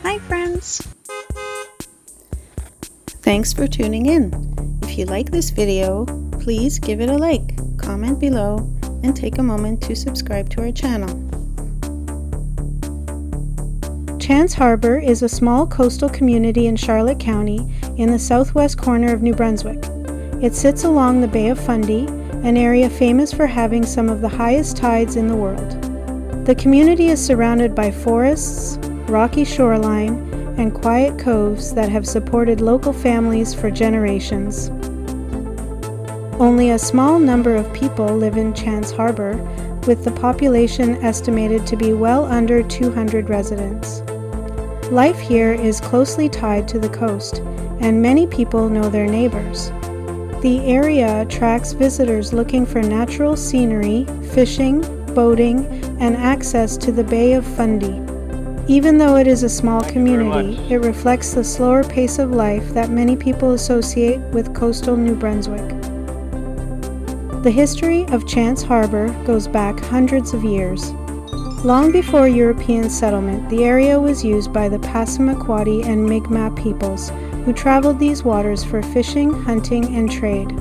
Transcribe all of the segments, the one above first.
Hi friends! Thanks for tuning in. If you like this video, please give it a like, comment below, and take a moment to subscribe to our channel. Chance Harbour is a small coastal community in Charlotte County in the southwest corner of New Brunswick. It sits along the Bay of Fundy, an area famous for having some of the highest tides in the world. The community is surrounded by forests, rocky shoreline, and quiet coves that have supported local families for generations. Only a small number of people live in Chance Harbour, with the population estimated to be well under 200 residents. Life here is closely tied to the coast, and many people know their neighbors. The area attracts visitors looking for natural scenery, fishing, boating, and access to the Bay of Fundy. Even though it is a small community, it reflects the slower pace of life that many people associate with coastal New Brunswick. The history of Chance Harbour goes back hundreds of years. Long before European settlement, the area was used by the Passamaquoddy and Mi'kmaq peoples, who traveled these waters for fishing, hunting, and trade.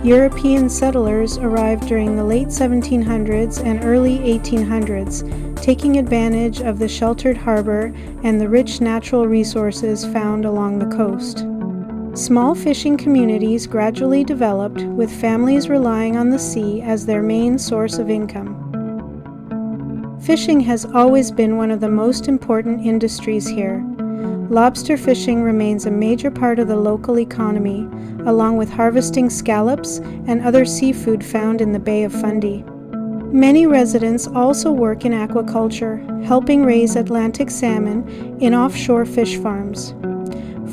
European settlers arrived during the late 1700s and early 1800s, taking advantage of the sheltered harbor and the rich natural resources found along the coast. Small fishing communities gradually developed, with families relying on the sea as their main source of income. Fishing has always been one of the most important industries here. Lobster fishing remains a major part of the local economy, along with harvesting scallops and other seafood found in the Bay of Fundy. Many residents also work in aquaculture, helping raise Atlantic salmon in offshore fish farms.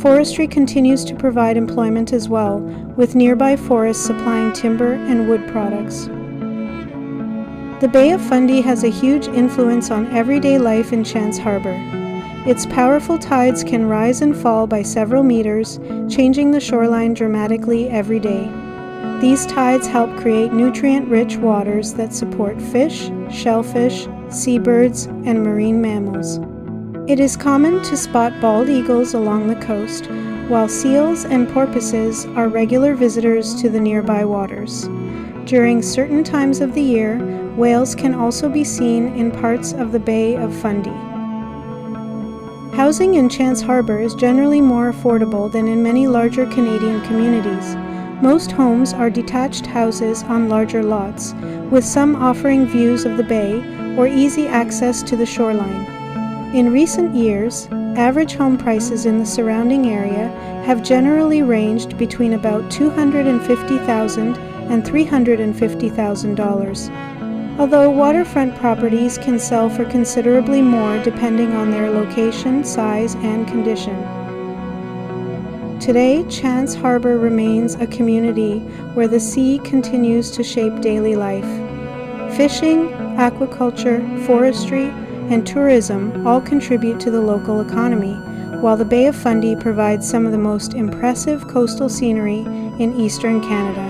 Forestry continues to provide employment as well, with nearby forests supplying timber and wood products. The Bay of Fundy has a huge influence on everyday life in Chance Harbour. Its powerful tides can rise and fall by several meters, changing the shoreline dramatically every day. These tides help create nutrient-rich waters that support fish, shellfish, seabirds, and marine mammals. It is common to spot bald eagles along the coast, while seals and porpoises are regular visitors to the nearby waters. During certain times of the year, whales can also be seen in parts of the Bay of Fundy. Housing in Chance Harbour is generally more affordable than in many larger Canadian communities. Most homes are detached houses on larger lots, with some offering views of the bay or easy access to the shoreline. In recent years, average home prices in the surrounding area have generally ranged between about $250,000 and $350,000. Although waterfront properties can sell for considerably more depending on their location, size, and condition. Today, Chance Harbour remains a community where the sea continues to shape daily life. Fishing, aquaculture, forestry, and tourism all contribute to the local economy, while the Bay of Fundy provides some of the most impressive coastal scenery in eastern Canada.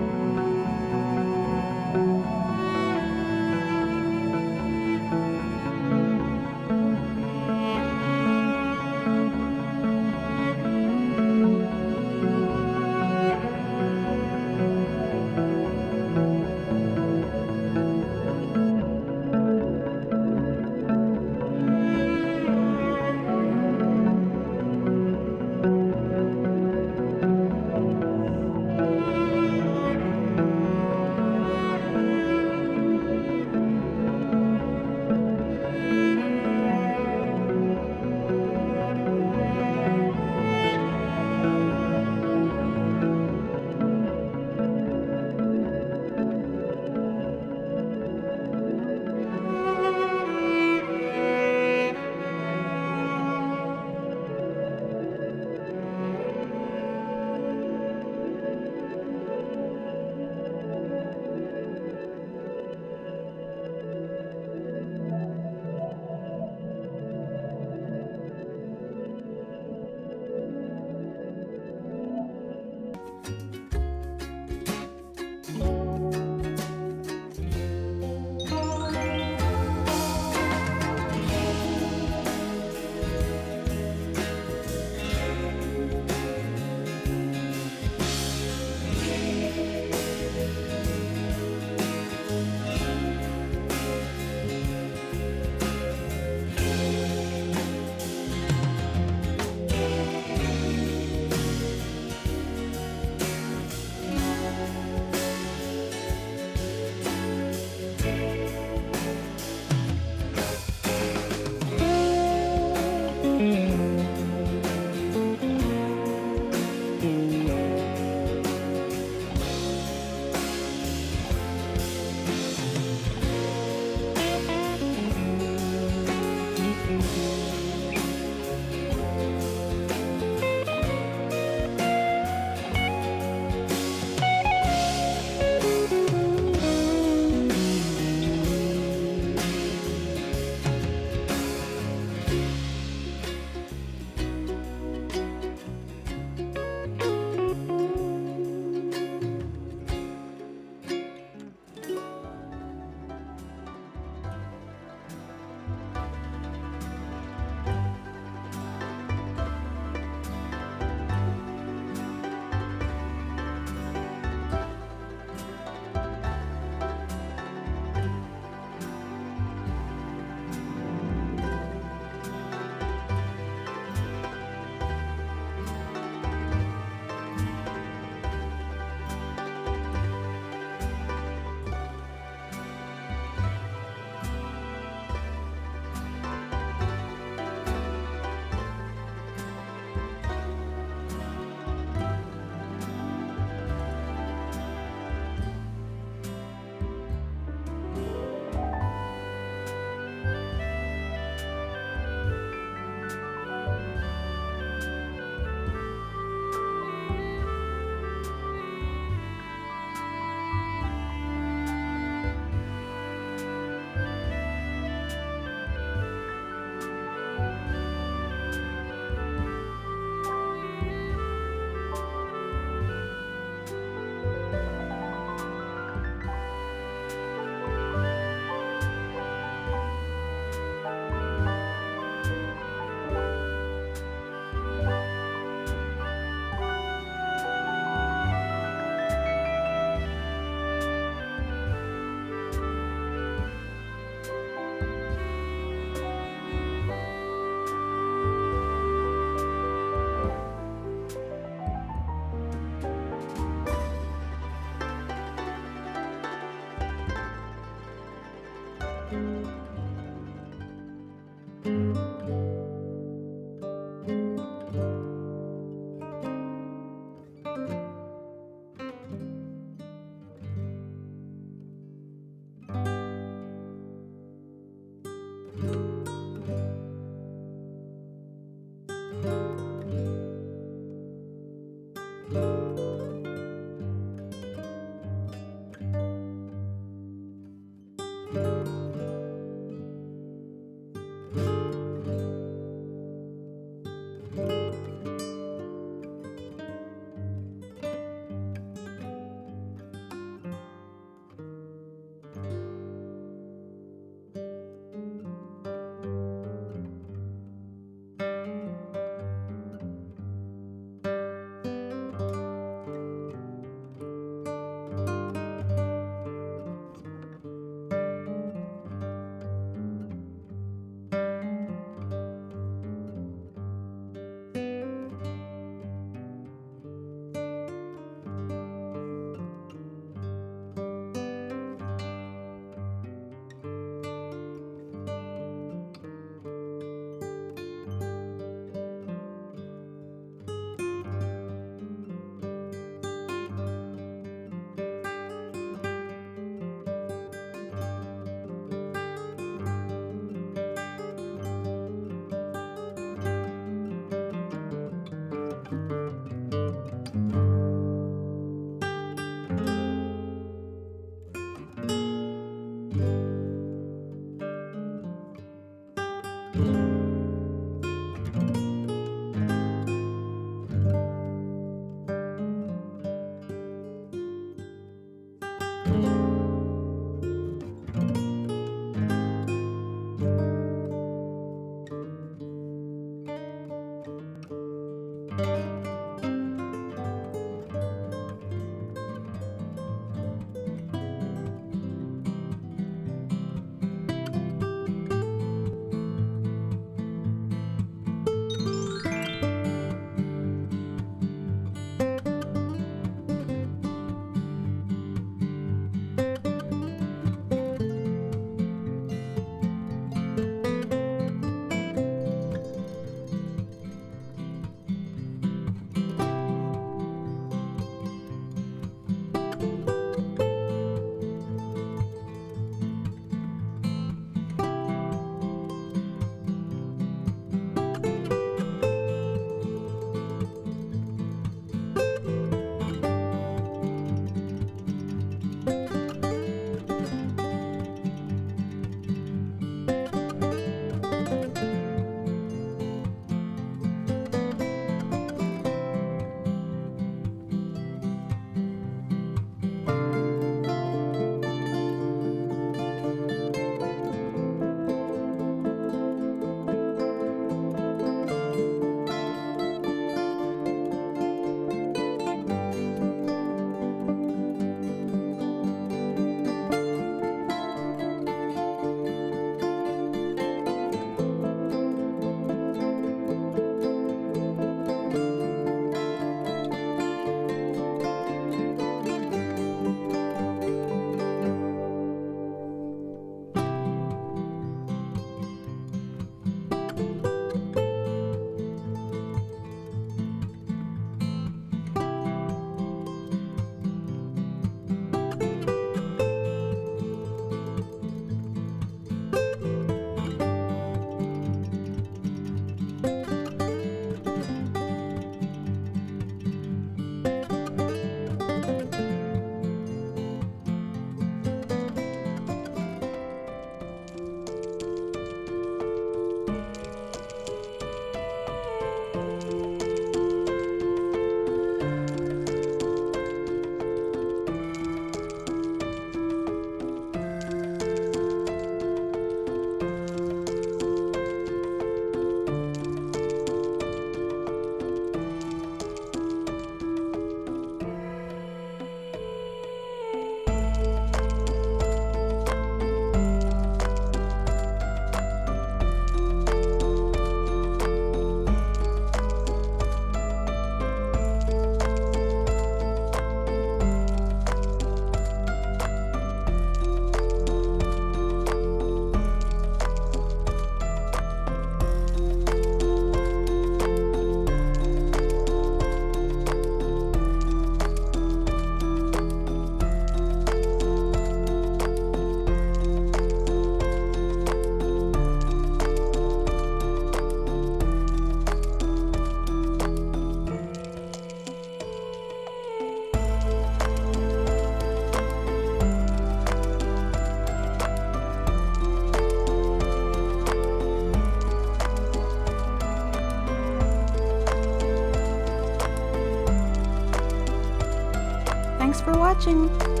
Thanks for watching!